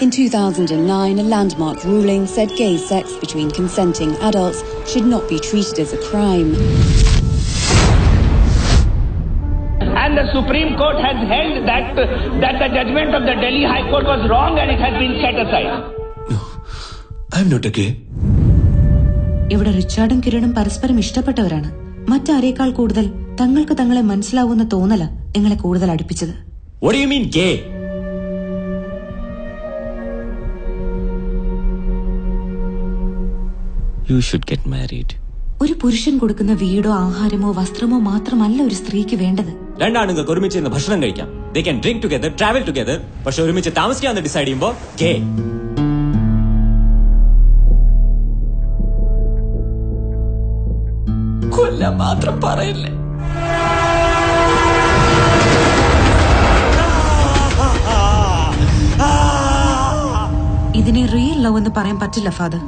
In 2009, a landmark ruling said gay sex between consenting adults should not be treated as a crime. And the Supreme Court has held that the judgment of the Delhi High Court was wrong and it has been set aside. No, I'm not a gay. ഇവിടെ റിച്ചാർഡും കിരണും പരസ്പരം ഇഷ്ടപ്പെട്ടവരാണ്. മറ്റാരേക്കാൾ കൂടുതൽ തങ്ങൾക്ക് തങ്ങളെ മനസ്സിലാവുന്ന തോന്നല നിങ്ങളെ കൂടുതൽ അടുപ്പിച്ചത്. What do you mean gay? You should get married. ഒരു പുരുഷൻ കൊടുക്കുന്ന വീടോ ആഹാരമോ വസ്ത്രമോ മാത്രമല്ല ഒരു സ്ത്രീക്ക് വേണ്ടത്. രണ്ടാണുങ്ങൾക്ക് ഒരുമിച്ച് ഇരുന്ന് ഭക്ഷണം കഴിക്കാം. They can drink together, travel together. പക്ഷെ ഒരുമിച്ച് താമസിക്കാന്ന് ഡിസൈഡ് ചെയ്യുമ്പോ gay. കൊല്ലം മാത്രം പറയില്ലേ. ഇതിനെ റിയൽ ലവ് എന്ന് പറയാൻ പറ്റില്ല father.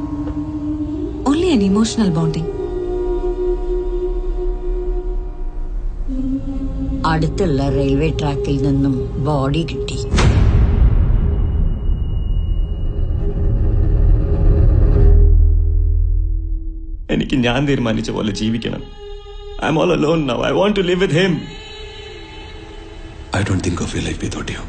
Only an emotional bonding. അടുത്തുള്ള റെയിൽവേ ട്രാക്കിൽ നിന്നും ബോഡി കിട്ടി. എനിക്ക് ഞാൻ തീരുമാനിച്ച പോലെ ജീവിക്കണം. I'm all alone now. I want to live with him. I don't think of your life without you.